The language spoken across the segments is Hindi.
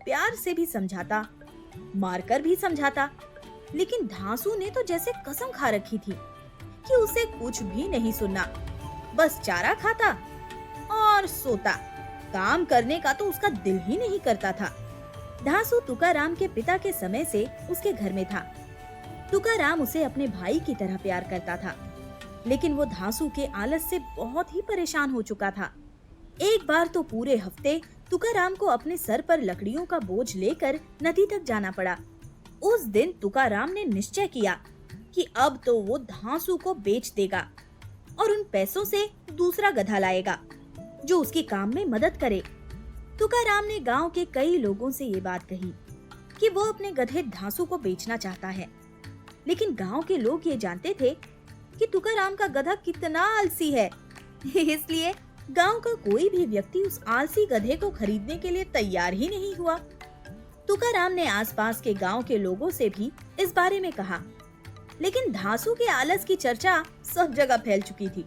प्यार से भी समझाता, मारकर भी समझाता, लेकिन धांसू ने तो जैसे कसम खा रखी थी कि उसे कुछ भी नहीं सुनना, बस चारा खाता और सोता। काम करने का तो उसका दिल ही नहीं करता था। धांसू तुकाराम के पिता के समय से उसके घर में था। तुकाराम उसे अपने भाई की तरह प्यार करता था, लेकिन वो धांसू के आलस से बहुत ही परेशान हो चुका था। एक बार तो पूरे हफ्ते तुकाराम को अपने सर पर लकड़ियों का बोझ लेकर नदी तक जाना पड़ा। उस दिन तुकाराम ने निश्चय किया कि अब तो वो धांसू को बेच देगा और उन पैसों से दूसरा गधा लाएगा जो उसकी काम में मदद करे। तुकाराम ने गांव के कई लोगों से ये बात कही कि वो अपने गधे धांसू को बेचना चाहता है, लेकिन गांव के लोग ये जानते थे कि तुकाराम का गधा कितना आलसी है, इसलिए गांव का कोई भी व्यक्ति उस आलसी गधे को खरीदने के लिए तैयार ही नहीं हुआ। तुकाराम ने आसपास के गांव के लोगों से भी इस बारे में कहा, लेकिन धांसू के आलस की चर्चा सब जगह फैल चुकी थी।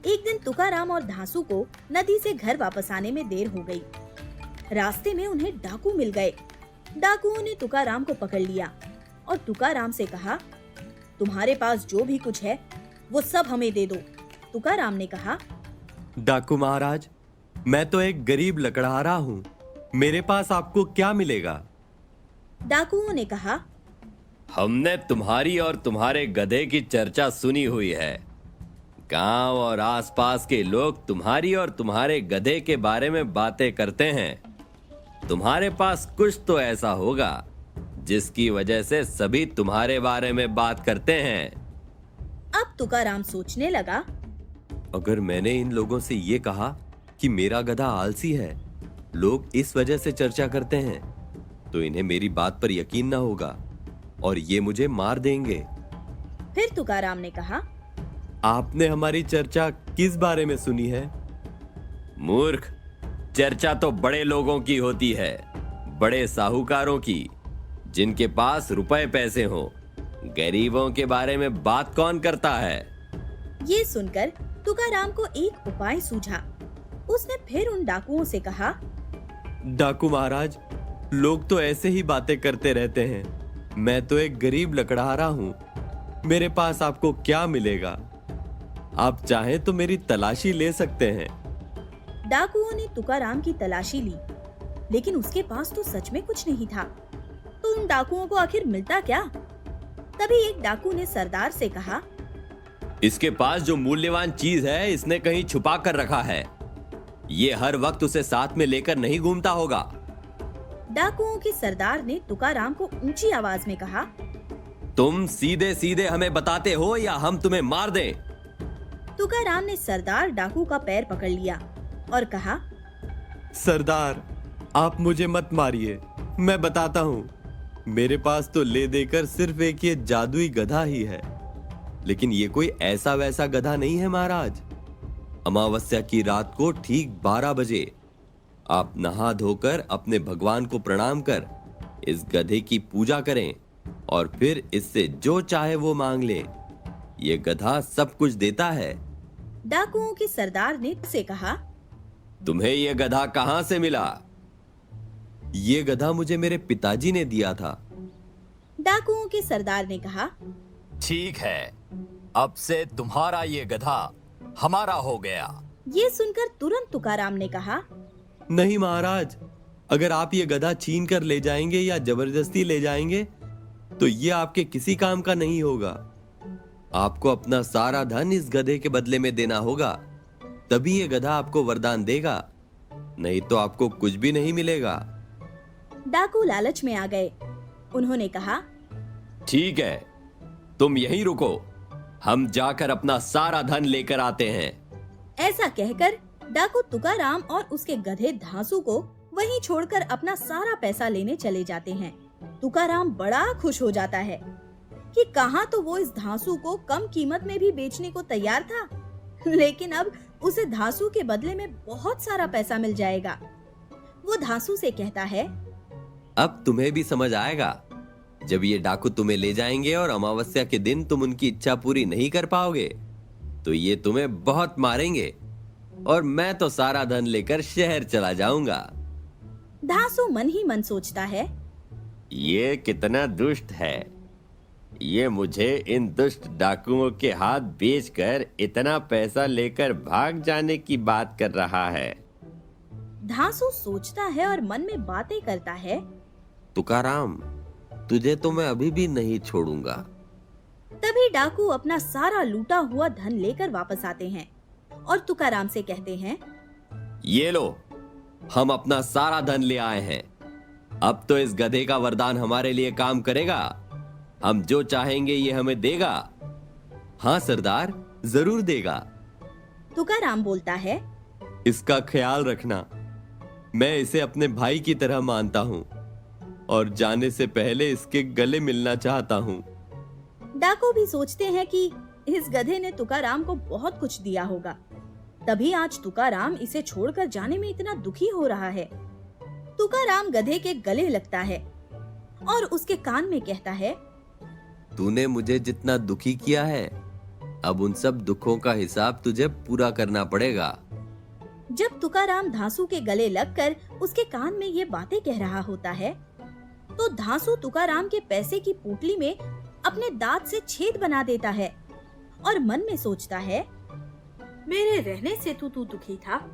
एक दिन तुकाराम और धांसू को नदी से घर वापस आने में देर हो गई। रास्ते में उन्हें डाकू मिल गए। डाकुओं ने तुकाराम को पकड़ लिया और तुकाराम से कहा, तुम्हारे पास जो भी कुछ है वो सब हमें दे दो। तुकाराम ने कहा, डाकू महाराज, मैं तो एक गरीब लकड़हारा हूँ, मेरे पास आपको क्या मिलेगा? डाकुओं ने कहा, हमने तुम्हारी और तुम्हारे गधे की चर्चा सुनी हुई है। गांव और आसपास के लोग तुम्हारी और तुम्हारे गधे के बारे में बातें करते हैं। तुम्हारे पास कुछ तो ऐसा होगा जिसकी वजह से सभी तुम्हारे बारे में बात करते हैं। अब तुकाराम सोचने लगा, अगर मैंने इन लोगों से ये कहा कि मेरा गधा आलसी है, लोग इस वजह से चर्चा करते हैं, तो इन्हें मेरी बात पर यकीन ना होगा और ये मुझे मार देंगे। फिर तुकाराम ने कहा, आपने हमारी चर्चा किस बारे में सुनी है? मूर्ख, चर्चा तो बड़े लोगों की होती है, बड़े साहूकारों की, जिनके पास रुपए पैसे हो। गरीबों के बारे में बात कौन करता है? ये सुनकर तुकाराम को एक उपाय सूझा। उसने फिर उन डाकुओं से कहा, डाकू महाराज, लोग तो ऐसे ही बातें करते रहते हैं। मैं तो एक गरीब लकड़हारा हूँ, मेरे पास आपको क्या मिलेगा? आप चाहें तो मेरी तलाशी ले सकते हैं। डाकुओं ने तुकाराम की तलाशी ली, लेकिन उसके पास तो सच में कुछ नहीं था। तो उन डाकुओं को आखिर मिलता क्या? तभी एक डाकू ने सरदार से कहा, इसके पास जो मूल्यवान चीज है इसने कहीं छुपा कर रखा है। ये हर वक्त उसे साथ में लेकर नहीं घूमता होगा। डाकुओं के सरदार ने तुकाराम को ऊंची आवाज में कहा, तुम सीधे सीधे हमें बताते हो या हम तुम्हें मार दें? तुकाराम ने सरदार डाकू का पैर पकड़ लिया और कहा, सरदार, आप मुझे मत मारिए, मैं बताता हूँ। मेरे पास तो ले देकर सिर्फ एक ये जादुई गधा ही है, लेकिन ये कोई ऐसा वैसा गधा नहीं है महाराज। अमावस्या की रात को ठीक 12 बजे आप नहा धोकर अपने भगवान को प्रणाम कर इस गधे की पूजा करें और फिर इससे जो चाहे वो मांग ले। ये गधा सब कुछ देता है। डाकुओं के सरदार ने से कहा, तुम्हें ये गधा कहां से मिला? ये गधा मुझे मेरे पिताजी ने दिया था। डाकुओं के सरदार ने कहा, ठीक है, अब से तुम्हारा ये गधा हमारा हो गया। ये सुनकर तुरंत तुकाराम ने कहा, नहीं महाराज, अगर आप ये गधा छीन कर ले जाएंगे या जबरदस्ती ले जाएंगे तो ये आपके किसी काम का नहीं होगा। आपको अपना सारा धन इस गधे के बदले में देना होगा, तभी ये गधा आपको वरदान देगा, नहीं तो आपको कुछ भी नहीं मिलेगा। डाकू लालच में आ गए। उन्होंने कहा, ठीक है, तुम यहीं रुको, हम जाकर अपना सारा धन लेकर आते हैं। ऐसा कहकर डाकू तुकाराम और उसके गधे धांसू को वहीं छोड़कर अपना सारा पैसा लेने चले जाते हैं। तुकाराम बड़ा खुश हो जाता है कि कहाँ तो वो इस धांसू को कम कीमत में भी बेचने को तैयार था, लेकिन अब उसे धांसू के बदले में बहुत सारा पैसा मिल जाएगा। वो धांसू से कहता है, अब तुम्हें भी समझ आएगा। जब ये डाकू तुम्हें ले जाएंगे और अमावस्या के दिन तुम उनकी इच्छा पूरी नहीं कर पाओगे तो ये तुम्हें बहुत मारेंगे और मैं तो सारा धन लेकर शहर चला जाऊंगा। धांसू मन ही मन सोचता है, ये कितना दुष्ट है। ये मुझे इन दुष्ट डाकुओं के हाथ बेचकर इतना पैसा लेकर भाग जाने की बात कर रहा है। धांसू सोचता है और मन में बातें करता है। तुकाराम, तुझे तो मैं अभी भी नहीं छोड़ूंगा। तभी डाकू अपना सारा लूटा हुआ धन लेकर वापस आते हैं और तुकाराम से कहते हैं, ये लो, हम अपना सारा धन ले आए हैं। अब तो इस गधे का वरदान हमारे लिए काम करेगा। हम जो चाहेंगे ये हमें देगा। हाँ सरदार, जरूर देगा। तुकाराम बोलता है, इसका ख्याल रखना। मैं इसे अपने भाई की तरह मानता हूँ और जाने से पहले इसके गले मिलना चाहता हूँ। डाकू भी सोचते हैं कि इस गधे ने तुकाराम को बहुत कुछ दिया होगा, तभी आज तुकाराम इसे छोड़कर जाने में इतना दुखी हो रहा है। तुकाराम गधे के गले लगता है और उसके कान में कहता है, तूने मुझे जितना दुखी किया है, अब उन सब दुखों का हिसाब तुझे पूरा करना पड़ेगा। जब तुकाराम धांसू के गले लगकर उसके कान में ये बातें कह रहा होता है, तो धांसू तुकाराम के पैसे की पोटली में अपने दांत से छेद बना देता है और मन में सोचता है, मेरे रहने से तू दुखी था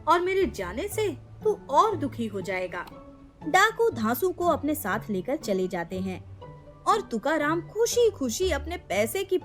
और मेरे जाने से तू और दुखी हो जाएगा। डाकू धांसू को अपने साथ लेकर चले जाते हैं और तुकाराम खुशी खुशी अपने पैसे की